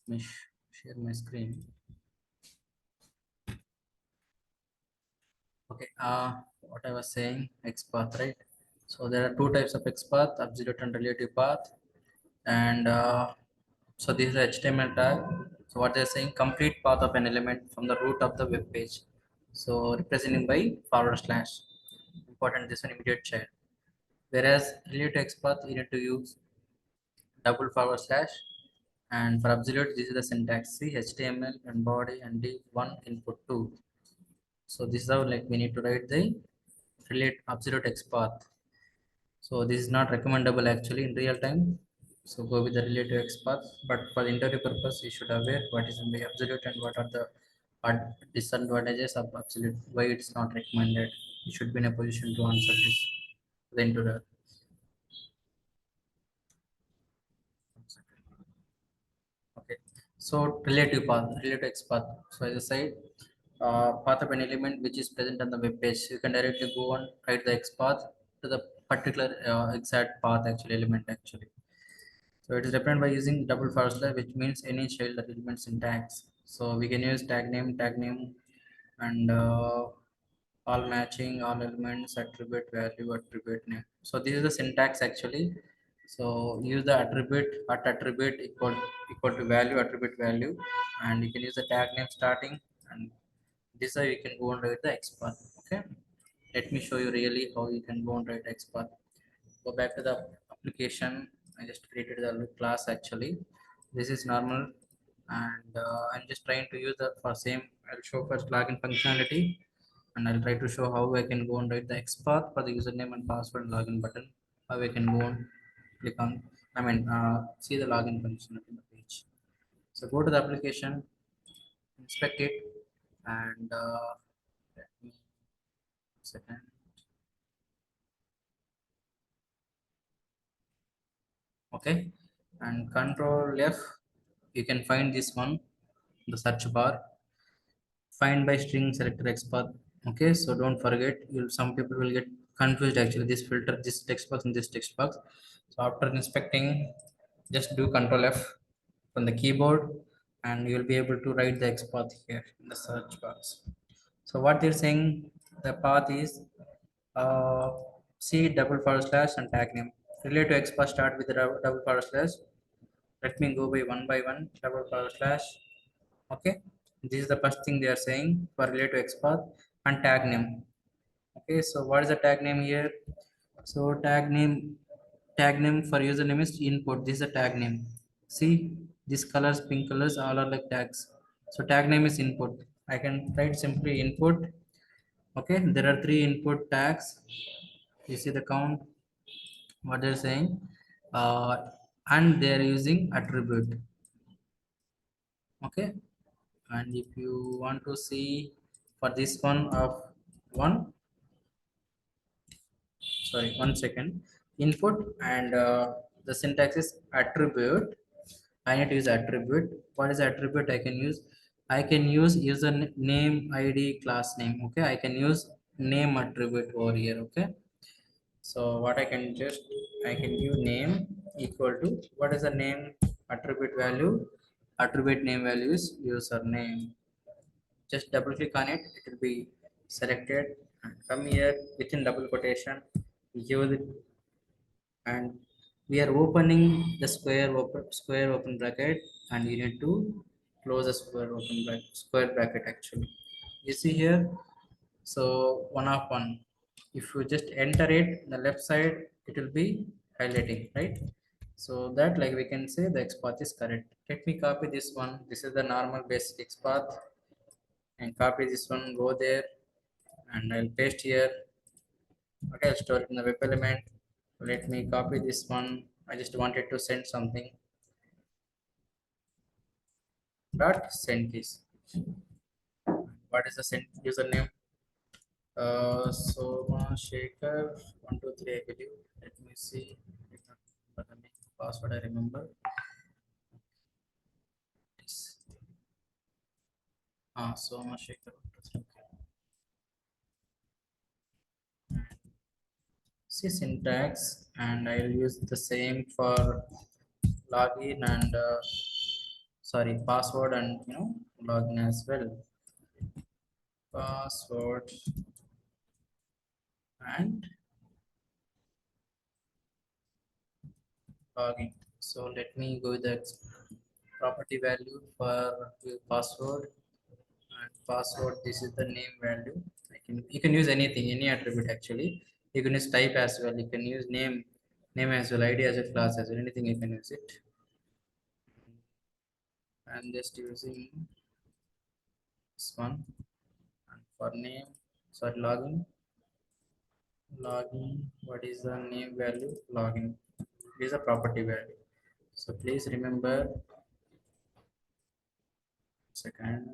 Let me share my screen. Okay, what I was saying, XPath, right? So there are two types of XPath, absolute and relative path. And so this is the HTML tag. So what they're saying, complete path of an element from the root of the web page. So representing by forward slash. Important, this one immediate child. Whereas relative XPath, you need to use double forward slash. And for absolute, this is the syntax. See HTML and body and div one input two. So this is how like we need to write the relate absolute XPath. So this is not recommendable actually in real time. So go with the relative XPath. But for the interview purpose, you should aware what is in the absolute and what are the disadvantages of absolute. Why it's not recommended. You should be in a position to answer this. The interviewer. Okay. So relative XPath. So as I said, path of an element which is present on the web page. You can directly go and write the XPath to the particular exact path actually element actually. So it is represented by using double forward slash, which means any child element syntax. So we can use tag name, and all matching, all elements, attribute value, attribute name. So this is the syntax actually. So use the attribute at attribute equal to value, attribute value, and you can use the tag name starting, and this way you can go and write the XPath. Okay. Let me show you really how you can go and write XPath. Go back to the application. I just created the class actually. This is normal, and I'm just trying to use the for same. I'll show first login functionality, and I'll try to show how I can go and write the XPath for the username and password login button. How I can go and click on. See the login functionality in the page. So go to the application, inspect it, and let me second. Okay, and control F, you can find this one, the search bar, find by string selector XPath. Okay, so don't forget, you'll some people will get confused actually, this filter, this text box and this text box. So after inspecting, just do control F from the keyboard, and you'll be able to write the XPath here in the search box. So what they're saying, the path is uh, C double forward slash and tag name. Relate to XPath, start with the double forward slash. Let me go by one, double forward slash. Okay, this is the first thing they are saying for relate to XPath and tag name. Okay, so what is the tag name here? So tag name for username is input. This is the tag name. See, these colors, pink colors, all are like tags. So tag name is input. I can write simply input. Okay, there are three input tags. You see the count, what they're saying, uh, and they're using attribute. Okay, and if you want to see for this one of one, sorry, 1 second, input, and the syntax is attribute. I need to use attribute. What is attribute? I can use user name, id, class name. Okay, I can use name attribute over here. Okay, so what I can use name equal to, what is the name attribute value? Attribute name value is username. Just double click on it, it will be selected, and come here within double quotation, use it, and we are opening the square open bracket, and you need to close the square bracket actually. You see here, so one of one, if you just enter it the left side, it will be highlighting, right? So that like we can say the XPath is correct. Let me copy this one. This is the normal basic XPath, and copy this one, go there, and I'll paste here. Okay, I'll store it in the web element. Let me copy this one. I just wanted to send something. Dot send this. What is the send username? So Shaker 123, I believe. Let me see. But the password I remember. Yes. So Shaker 123. See syntax, and I'll use the same for login and sorry, password and login as well. Password and login. So let me go with the property value for the password and password. This is the name value. You can use anything, any attribute actually. You can use type as well. You can use name as well, ID as a class as well. Anything you can use it. I'm just using this one. And for name, sorry, login. What is the name value? Login. It is a property value. So please remember. Second.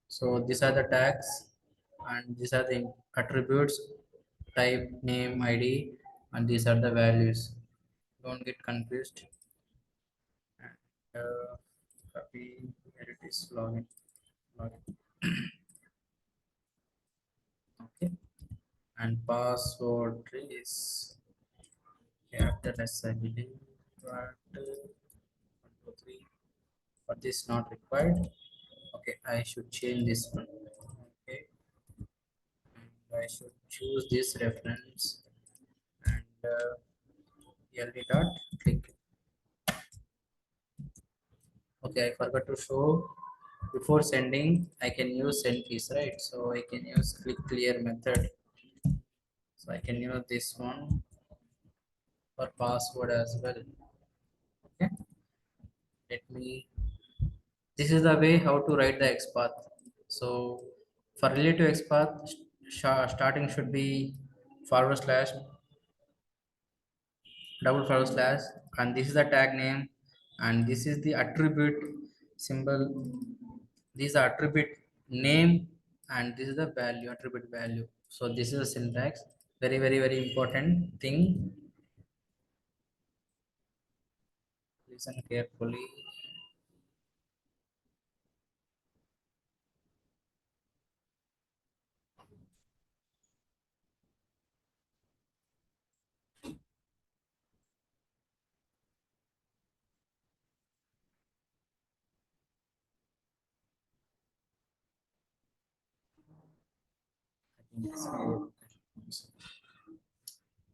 So these are the tags and these are the attributes, type, name, ID, and these are the values. Don't get confused. And, copy, here it is, login. Okay. And password is after this, I believe, but 1, 2, 3. But this not required. Okay, I should change this one. Okay, and I should choose this reference and LD dot click. Okay, I forgot to show before sending. I can use send keys, right? So I can use click clear method. So I can use this one for password as well. Okay, let me. This is the way how to write the XPath. So for relative XPath, starting should be forward slash double forward slash, and this is the tag name, and this is the attribute symbol. These are attribute name, and this is the value, attribute value. So this is the syntax. Very, very, very important thing. Listen carefully. I think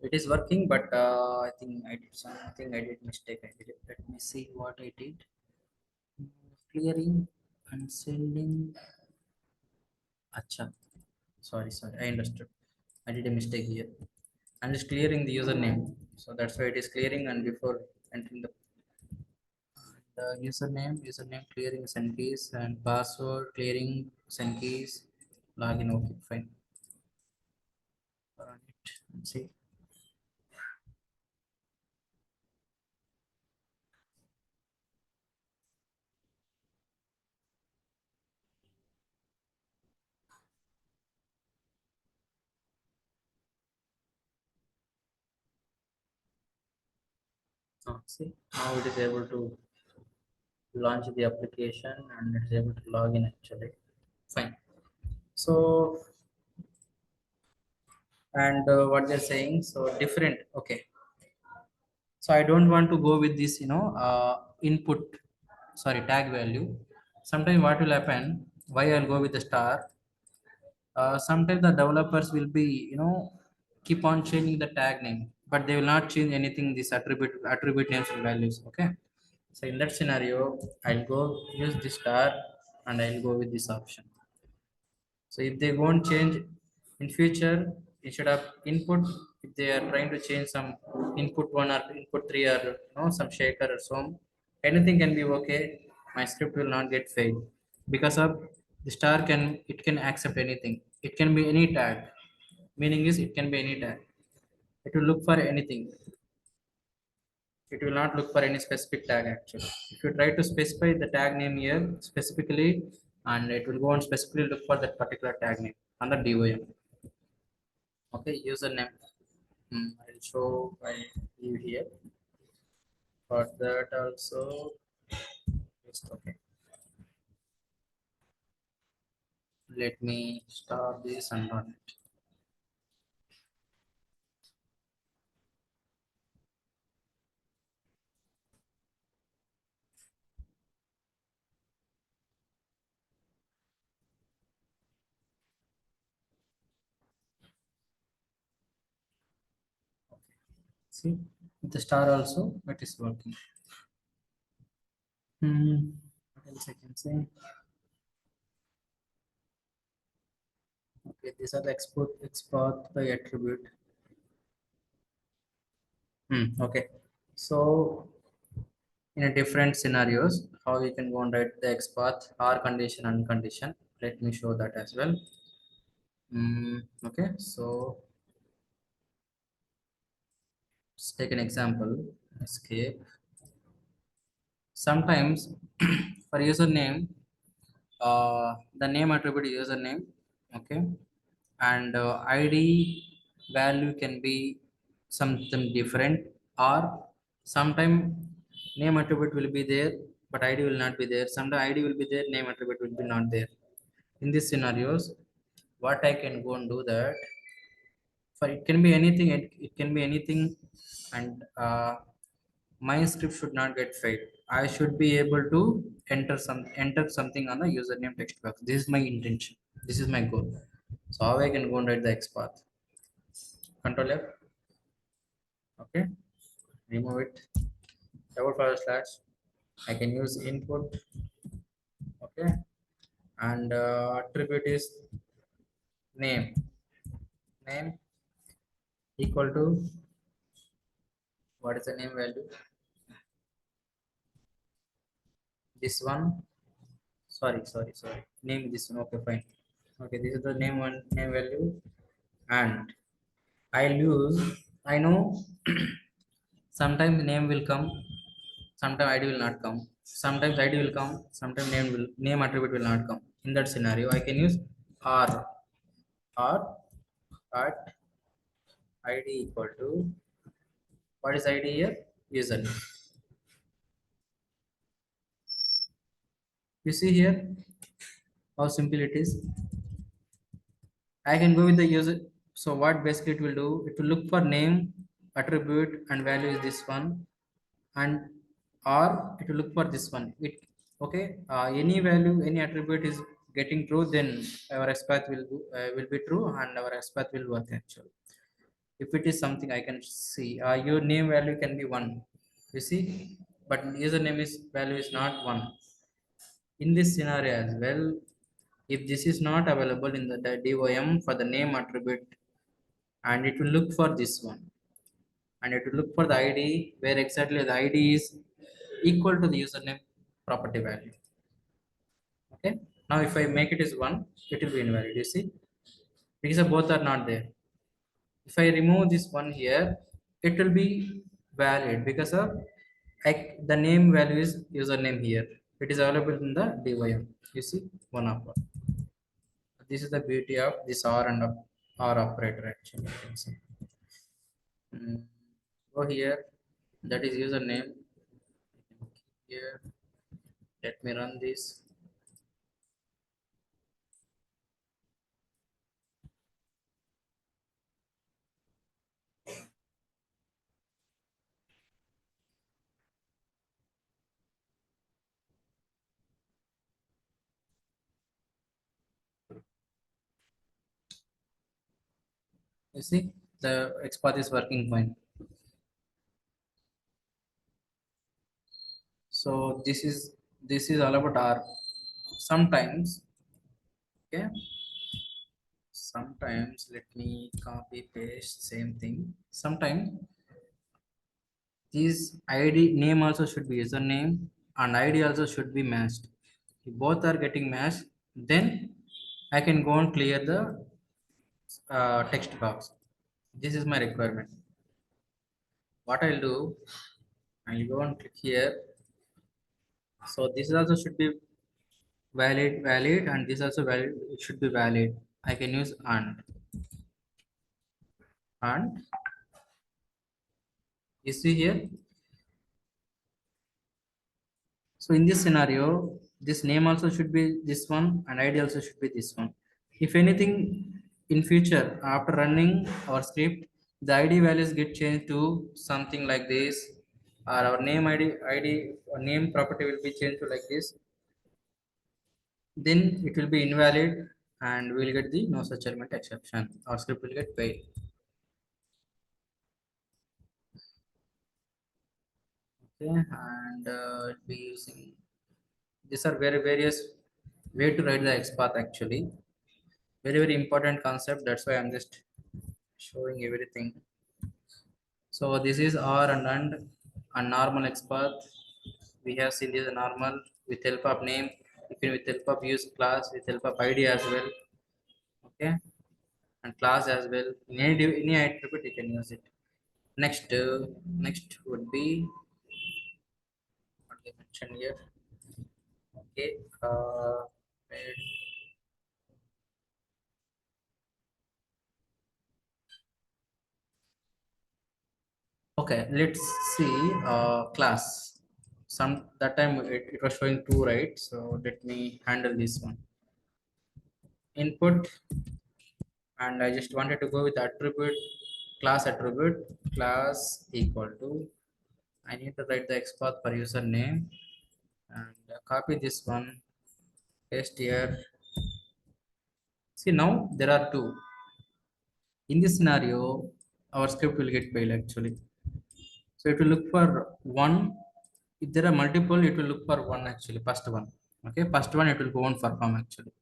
it is working, but I think I did something. I did mistake. I did it. Let me see what I did. Clearing and sending. Acha. Sorry. I understood. I did a mistake here. I'm just clearing the username. So that's why it is clearing, and before entering the username clearing send keys, and password clearing send keys, login. Okay, fine. Run it and see. Oh, see, now it is able to launch the application and it is able to log in actually. Fine. So, and what they're saying, so different. Okay. So I don't want to go with this, input, sorry, tag value. Sometimes what will happen, why I'll go with the star. Sometimes the developers will be, keep on changing the tag name, but they will not change anything, this attribute names and values. Okay. So in that scenario, I'll go use the star and I'll go with this option. So if they won't change in future, instead of input, if they are trying to change some input one or input three or some shaker or so, anything can be okay. My script will not get failed because of the star can accept anything. It can be any tag. Meaning is it can be any tag. It will look for anything. It will not look for any specific tag actually. If you try to specify the tag name here specifically, and it will go and specifically look for that particular tag name under DOM. Okay, username. I'll show by you here. For that also, just okay. Let me start this and run it. See, with the star also it is working. What else I can say? Okay, these are the export by attribute. Okay, so in a different scenarios, how you can go and write the XPath or condition and condition. Let me show that as well. Okay, so let's take an example. Escape. Sometimes for username, the name attribute is username. Okay, and id value can be something different, or sometime name attribute will be there but id will not be there. Sometime id will be there, name attribute will be not there. In these scenarios, what I can go and do that, for it can be anything, it can be anything, and my script should not get failed. I should be able to enter something on the username text box. This is my intention, this is my goal. So how I can go and write the XPath? Control F. Okay, remove it. Double forward slash. I can use input. Okay, and attribute is name. Name equal to, what is the name value? This one. Sorry. Name this one. Okay, fine. Okay, this is the name one, name value, and I'll use. I know sometimes name will come, sometimes ID will not come. Sometimes ID will come, sometimes name attribute will not come. In that scenario, I can use R. R at ID equal to, what is ID here? Username. You see here how simple it is. I can go with the user. So what basically it will do? It will look for name, attribute, and value is this one, and or it will look for this one. It okay. Any value, any attribute is getting true, then our XPath will be true, and our XPath will work actually. If it is something I can see, your name value can be one. You see, but username is value is not one. In this scenario as well, if this is not available in the DOM for the name attribute, and it will look for this one, and it will look for the ID where exactly the ID is equal to the username property value. Okay. Now if I make it is one, it will be invalid. You see, because both are not there. If I remove this one here, it will be valid because of the name value is username here. It is available in the DOM. You see, one of one. This is the beauty of this or and or operator actually. You can see. Go here. That is username. Here. Let me run this. You see, the XPath is working fine. So this is all about R. Sometimes, okay. Sometimes let me copy paste same thing. Sometimes this ID name also should be username and ID also should be matched. If both are getting matched, then I can go and clear the text box. This is my requirement. What I'll do, I'll go and click here. So this also should be valid, and this also valid. It should be valid. I can use and you see here. So in this scenario, this name also should be this one and ID also should be this one. If anything in future after running our script, the ID values get changed to something like this, or our name ID or name property will be changed to like this, then it will be invalid and we will get the no such element exception. Our script will get failed. Okay, and it'll be using these are very various way to write the XPath actually. Very important concept. That's why I'm just showing everything. So this is R and a normal XPath. We have seen this normal with help of name. You can with help of use class with help of ID as well. Okay, and class as well. In any attribute you can use it. Next would be what I mentioned here. Okay, wait. Okay, let's see class. Some that time it was showing two, right? So let me handle this one. Input, and I just wanted to go with attribute class equal to. I need to write the XPath for username and copy this one, paste here. See now there are two. In this scenario, our script will get failed actually. So it will look for one. If there are multiple, it will look for one actually, first one. Okay, first one it will go on perform actually.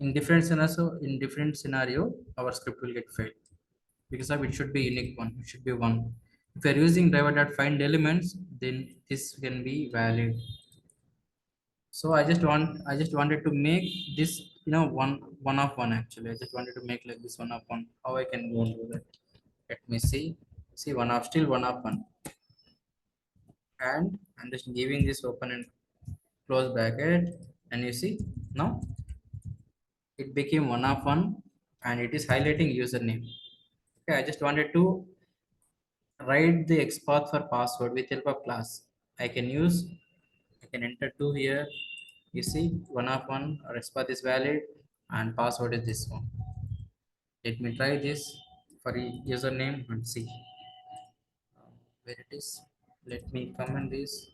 In different scenario, our script will get failed because of it should be unique one. It should be one. If you are using driver.find elements, then this can be valid. So I just wanted to make this one of one actually. I just wanted to make like this one of one. How I can go and do that? Let me see. See one of still one of one. And I'm just giving this open and close bracket, and you see now it became one of one and it is highlighting username. Okay, I just wanted to write the XPath for password with help of class. I can use I can enter two here. You see one of one or XPath is valid and password is this one. Let me try this for username and see where it is. Let me comment this.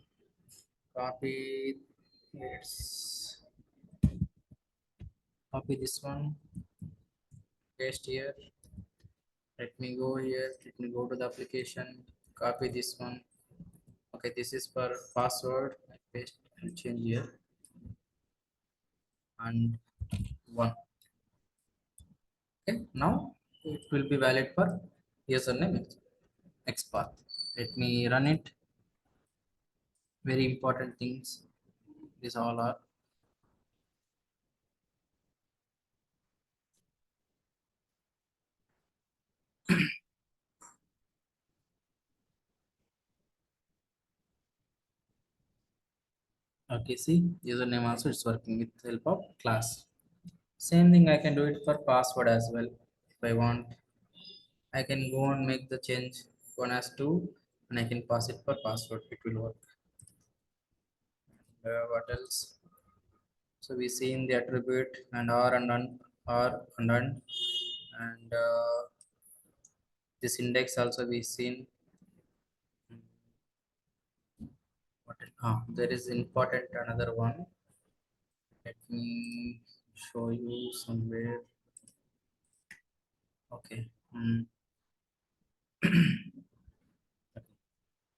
Copy. Let's copy this one. Paste here. Let me go here. Let me go to the application. Copy this one. Okay, this is for password. I paste and change here and one. Okay, now it will be valid for username XPath. Let me run it. Very important things. These all are. Okay, see username also it's working with help of class. Same thing I can do it for password as well. If I want, I can go and make the change one as two, and I can pass it for password. It will work. What else? So we see in the attribute and R and un, and this index also we seen. What? There is important another one. Let me show you somewhere. Okay.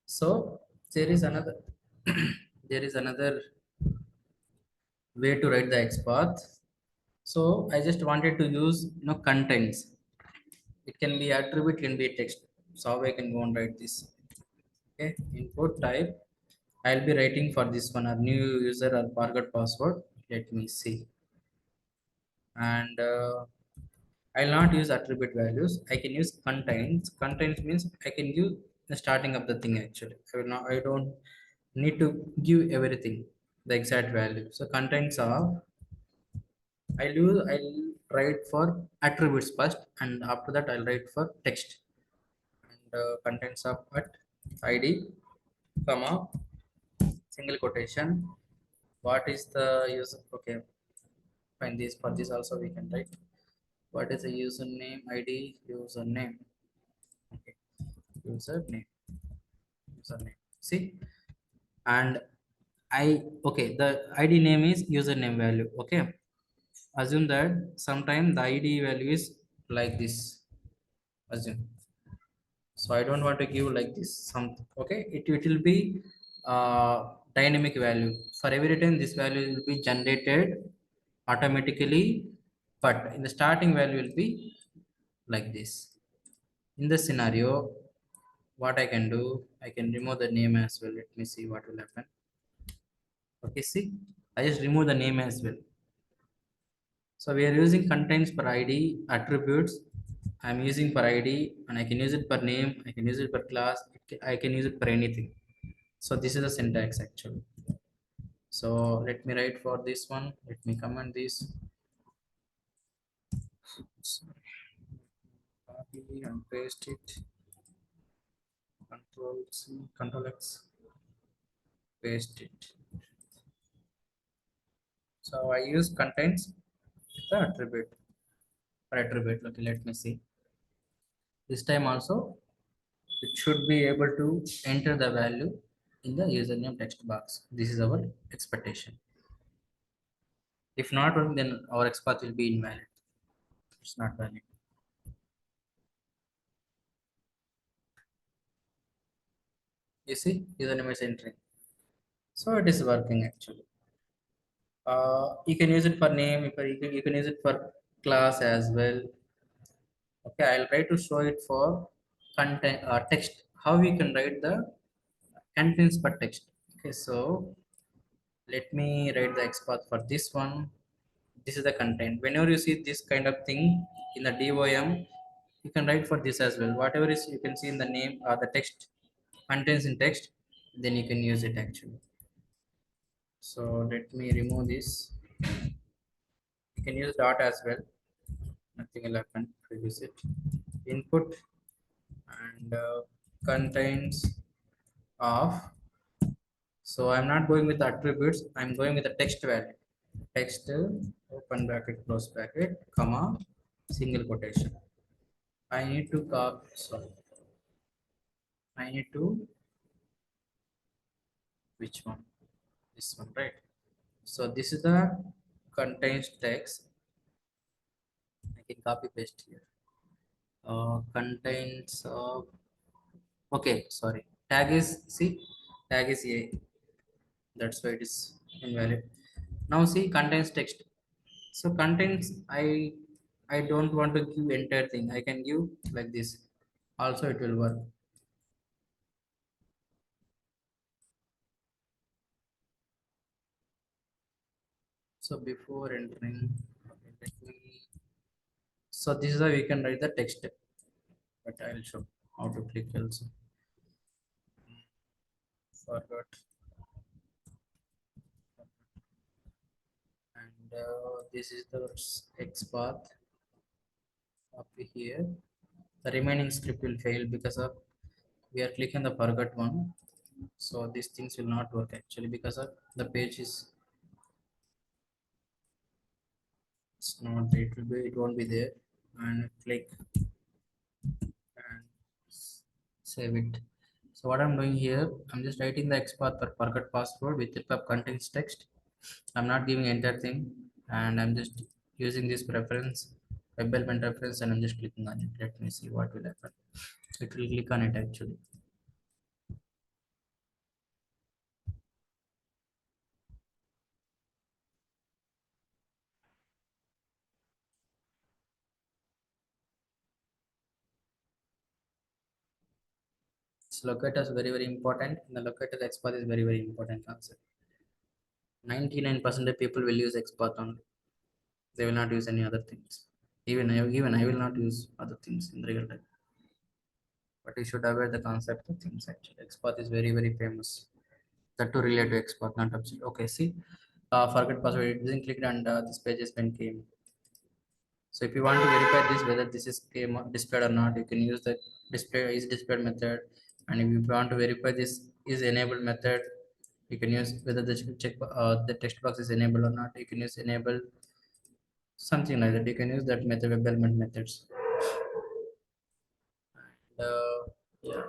So there is another there is another way to write the XPath. So I just wanted to use contents. It can be attribute, can be text. So how I can go and write this. Okay, input type. I'll be writing for this one a new user or forgot password. Let me see. And I'll not use attribute values. I can use contains. Contains means I can use the starting of the thing actually. I don't need to give everything the exact value. So contents of I'll write for attributes first, and after that I'll write for text and contents of at ID, comma, single quotation. What is the user? Okay, find this for this also we can write. What is the username ID? Username. Okay, username. Username. See, and okay, the ID name is username value. Okay, assume that sometime the ID value is like this. Assume. So I don't want to give like this something. Okay, it will be uh, dynamic value. For every time this value will be generated automatically, but in the starting value will be like this. In this scenario, what I can do, I can remove the name as well. Let me see what will happen. Okay, see, I just remove the name as well. So we are using contains per id attributes. I'm using per id, and I can use it per name, I can use it per class, I can use it for anything. So this is the syntax actually. So let me write for this one. Let me comment this. So, copy and paste it. Control C, Control X, paste it. So I use contains with the attribute for attribute. Okay, let me see. This time also it should be able to enter the value in the username text box. This is our expectation. If not, then our XPath will be invalid. It's not valid. You see, username is entering. So it is working actually. You can use it for name, you can use it for class as well. Okay, I'll try to show it for content text. How we can write the contents per text. Okay, so let me write the XPath for this one. This is the content. Whenever you see this kind of thing in the DOM, you can write for this as well. Whatever is you can see in the name or the text contains in text, then you can use it actually. So let me remove this. You can use dot as well. Nothing will happen if you use it. Input and contains of. So I'm not going with the attributes. I'm going with the text value. Text open bracket close bracket comma single quotation. I need to copy. Sorry, I need to which one? This one, right? So this is the contains text. I can copy paste here. Contains okay, sorry. Tag is see, tag is a. That's why it is invalid. Now see contains text. So contains I don't want to give entire thing. I can give like this. Also it will work. So before entering, okay, let me. So this is how we can write the text. But I'll show how to click also. Forgot. And this is the XPath up here. The remaining script will fail because of we are clicking the forgot one. So these things will not work actually because of the page is it's not it won't be there. And click and save it. So what I'm doing here, I'm just writing the XPath for forgot password with the contains text. I'm not giving entire thing, and I'm just using this preference, web element reference, and I'm just clicking on it. Let me see what will happen. It will click on it actually. So locator is very very important. And the locator XPath is very very important concept. 99% of people will use XPath only. They will not use any other things. Even I will not use other things in real time. But you should aware the concept of things actually. XPath is very very famous. That to relate to XPath, not absolute. Okay, see, forget password. It isn't clicked and this page has been came. So if you want to verify this whether this is came displayed or not, you can use the display is displayed method. And if you want to verify this is enabled method, you can use whether the text box is enabled or not. You can use enable something like that. You can use that method web element methods. Yeah.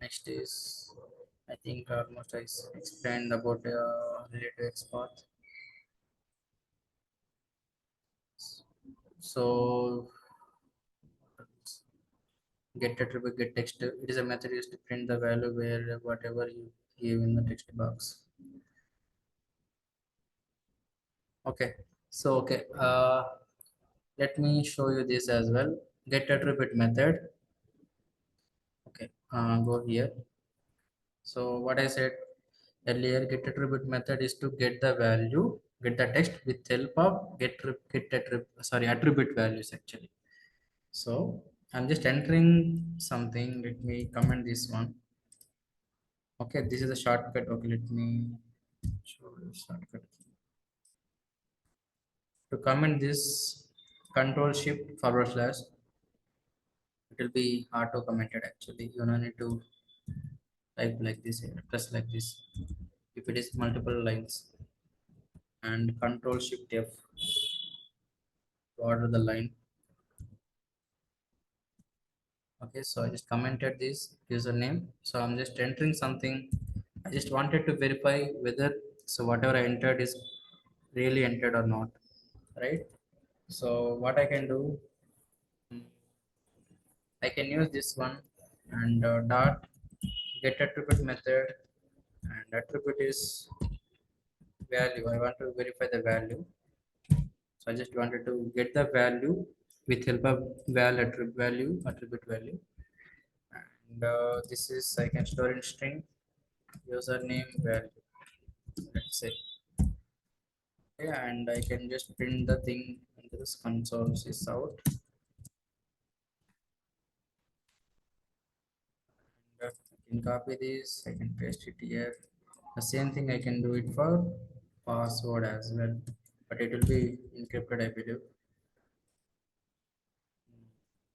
Next is I think almost I explained about related XPath. So Get attribute get text. It is a method used to print the value where whatever you give in the text box. Okay. So okay. Let me show you this as well. Get attribute method. Okay. Go here. So what I said earlier, get attribute method is to get the value, get the text with help of get attribute, sorry, attribute values actually. So I'm just entering something. Let me comment this one. Okay, this is a shortcut. Okay, let me show you shortcut. To comment this, control shift forward slash. It will be hard to comment it actually. You don't need to type like this here, press like this. If it is multiple lines, and control shift F to order the line. Okay, so I just commented this username. So I'm just entering something. I just wanted to verify whether so whatever I entered is really entered or not, right? So what I can do, I can use this one and dot get attribute method, and attribute is value. I want to verify the value. So I just wanted to get the value with help of attribute value, and this is I can store in string username value. Let's say okay, and I can just print the thing into this console is out. And I can copy this. I can paste it here. The same thing I can do it for password as well, but it will be encrypted, I believe.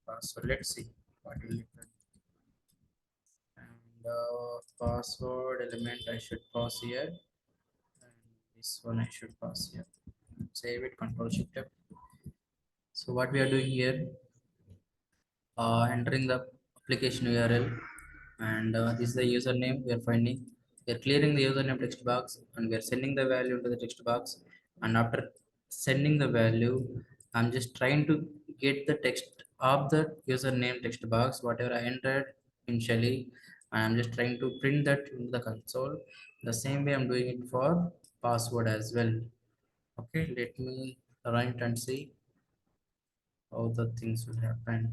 Password. Let's see what will happen. And password element I should pass here, and this one I should pass here. Save it. Control Shift F. So what we are doing here, entering the application URL, and this is the username we are finding. We are clearing the username text box, and we are sending the value to the text box. And after sending the value, I'm just trying to get the text of the username text box, whatever I entered initially. And I'm just trying to print that into the console. The same way I'm doing it for password as well. Okay, let me run it and see how the things will happen.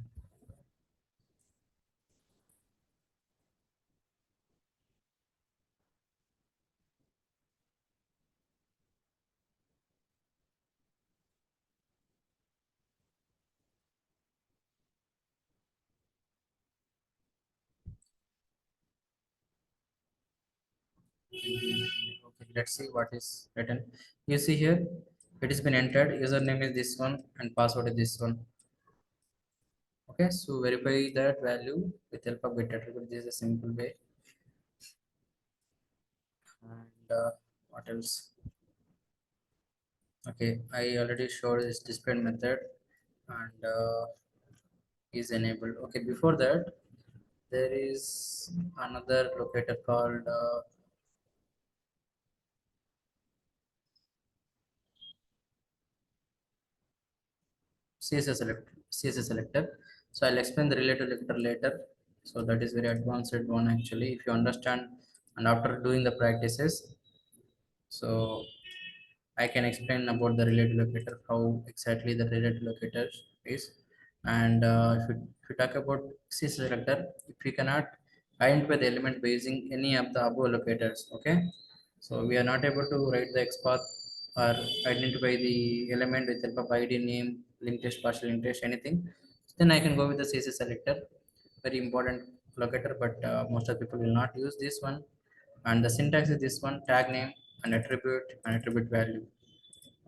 Okay, let's see what is written. You see here, it has been entered. Username is this one and password is this one. Okay, so verify that value with help of get attribute. This is a simple way. And what else? Okay, I already showed this display method and is enabled. Okay, before that, there is another locator called CSS selector. So I'll explain the related selector later. So that is very advanced one actually. If you understand and after doing the practices, so I can explain about the related locator, how exactly the related locator is. And if you talk about CSS selector, if you cannot identify the element by using any of the above locators, okay. So we are not able to write the XPath or identify the element with help of ID, name, linked test, partial linked test, anything. Then I can go with the CSS selector, very important locator, but most of the people will not use this one. And the syntax is this one: tag name and attribute value.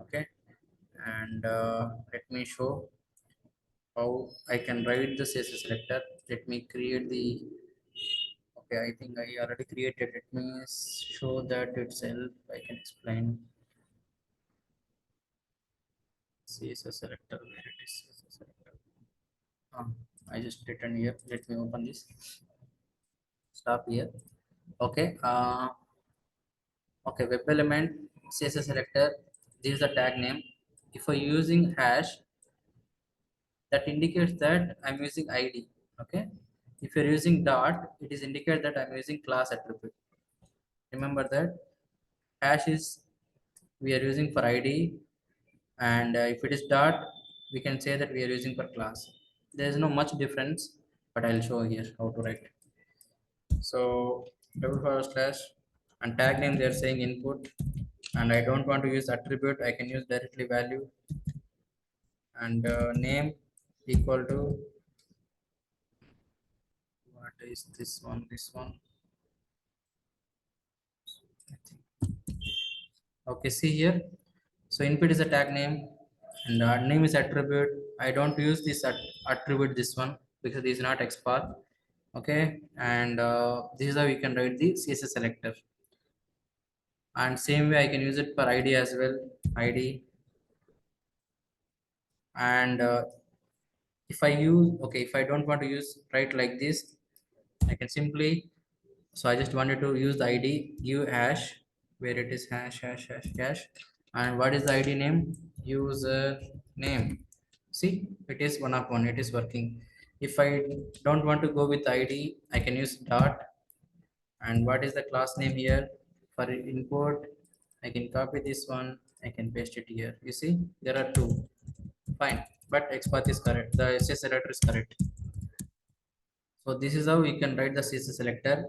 Okay, and let me show how I can write the CSS selector. Let me create the. Okay, I think I already created. Let me show that itself. I can explain. CSS selector, where it is CSS selector. I just written here. Let me open this. Stop here. Okay. Okay. Web element CSS selector. This is the tag name. If I'm using hash, that indicates that I'm using ID. Okay. if you're using dot, it is indicate that I'm using class attribute. Remember that hash is we are using for ID, and if it is dot, we can say that we are using for class. There is no much difference, but I'll show here how to write. So double forward slash and tag name they are saying input, and I don't want to use attribute. I can use directly value, and name equal to what is this one? This one. I think. Okay, see here. So input is a tag name, and name is attribute. I don't use this attribute this one because this is not XPath. Okay, and this is how we can write the CSS selector. And same way I can use it for ID as well. ID, and if I use, okay, if I don't want to use write like this, I can simply, so I just wanted to use the ID, give hash, where it is hash hash hash hash, and what is the ID name? User name. See, it is one of one, it is working. If I don't want to go with ID, I can use dot, and what is the class name here? For input, I can copy this one, I can paste it here. You see, there are two. Fine, but XPath is correct. The SS selector is correct. So this is how we can write the CSS selector.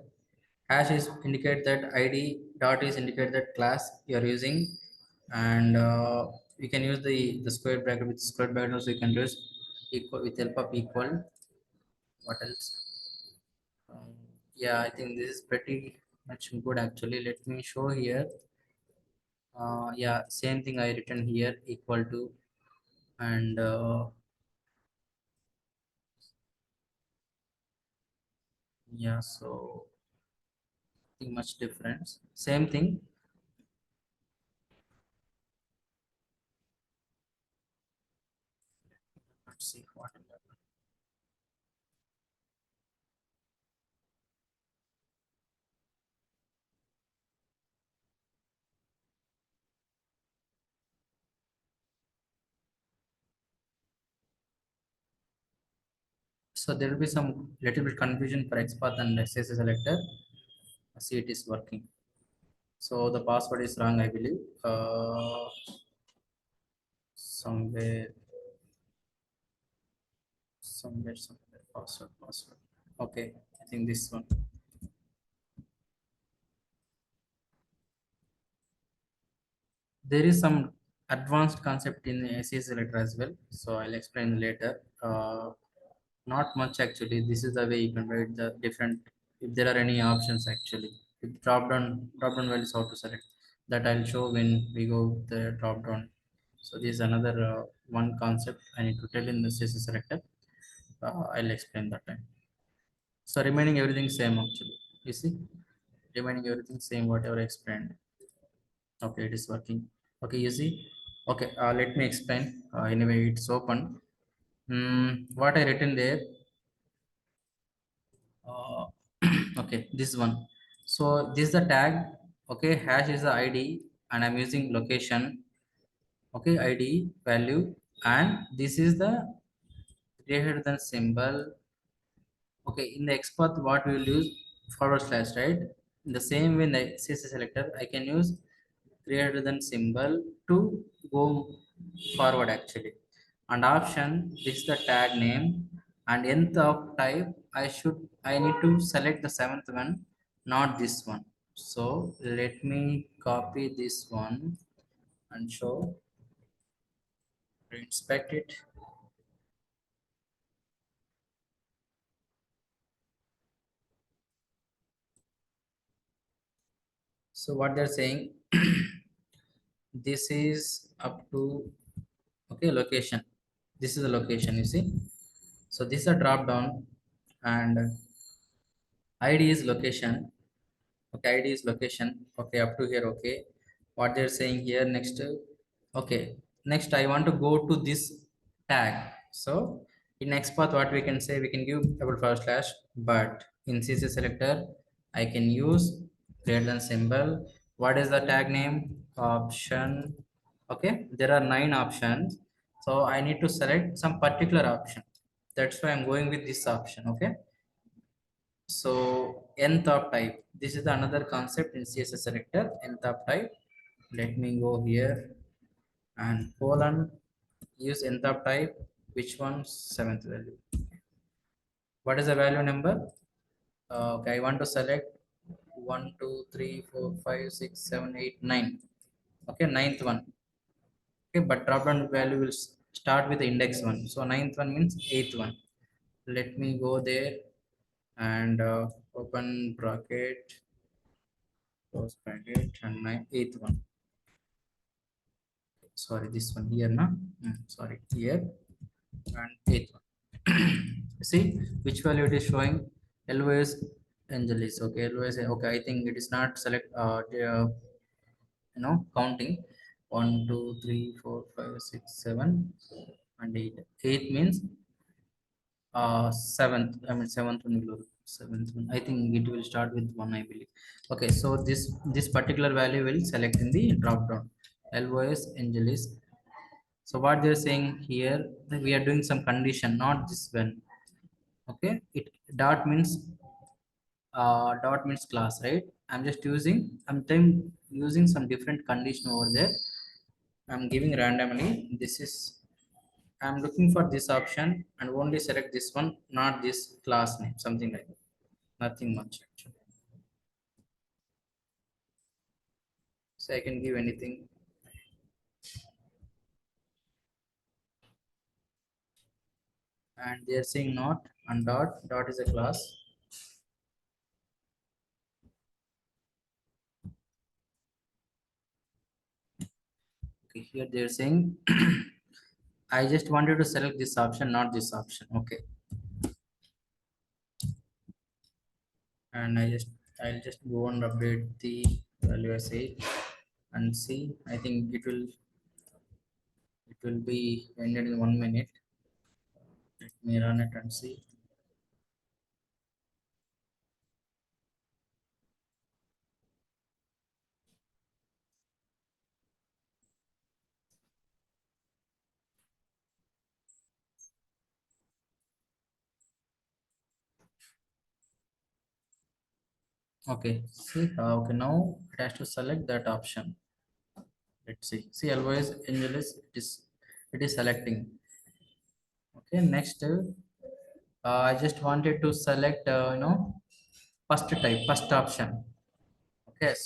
Hash is indicate that ID, dot is indicate that class you are using, and we can use the square bracket. With square bracket also you can use equal with help of equal. What else? Um, yeah, I think this is pretty much good actually. Let me show here. Yeah, same thing I written here equal to, and yeah, so nothing much difference. Same thing. Let's see what will happen. So there will be some little bit confusion for XPath and CSS selector. See, it is working. So the password is wrong, I believe. Somewhere, somewhere, password. Okay, I think this one. There is some advanced concept in CSS selector as well. So I'll explain later. Not much actually. This is the way you can write the different. If there are any options actually, if drop down values how to select. That I'll show when we go the drop down. So this is another one concept I need to tell in the CSS selector. I'll explain that time. So remaining everything same actually. You see, remaining everything same whatever I explained. Okay, it is working. Okay, you see. Okay, let me explain. Anyway, it's open. What I written there. Uh, okay, this one. So this is the tag. Okay, hash is the ID, and I'm using location. Okay, ID value, and this is the greater than symbol. Okay, in the XPath, what we will use forward slash, right? In the same way, in the CSS selector, I can use greater than symbol to go forward actually. And option, this is the tag name, and nth of type. I need to select the seventh one, not this one. So let me copy this one and show. Inspect it. So what they're saying, this is up to, okay, location. This is the location, you see. So this is a drop down, and ID is location. Okay, ID is location. Okay, up to here. Okay, what they're saying here next. Okay, next I want to go to this tag. So in XPath, what we can say, we can give double forward slash, but in CSS selector, I can use greater than symbol. What is the tag name? Option. Okay, there are 9 options. So I need to select some particular option. That's why I'm going with this option. Okay, So nth of type. This is the another concept in CSS selector. Nth of type. Let me go here and colon. Use nth of type. Which one? Seventh value. What is the value number? Okay, I want to select 1, 2, 3, 4, 5, 6, 7, 8, 9. Okay, ninth one. Okay, but drop down value will start with the index one. So ninth one means eighth one. Let me go there and open bracket, close bracket, and my eighth one. Sorry, this one here, na? Sorry, here and eighth one. See which value it is showing. LOS Angelis. Okay, LOS. Okay, I think it is not select. Counting 1, 2, 3, 4, 5, 6, 7, and 8. Eighth means seventh. I mean seventh one will seventh one. I think it will start with one, I believe. Okay, so this particular value will select in the drop down. LOS Angelis. So what they're saying here, that we are doing some condition, not this one. Okay, it dot means class, right? I'm using some different condition over there. I'm giving randomly. I'm looking for this option and only select this one, not this class name, something like that. Nothing much actually. So I can give anything. And they are saying not and dot is a class. Okay, here they are saying I just wanted to select this option, not this option. Okay. And I'll just go and update the value I say and see. I think it will be ended in 1 minute. Let me run it and see. Okay, see, okay, now it has to select that option. Let's see. See, always Angeles, it is selecting. Okay, next, I just wanted to select, first type, first option. Okay, so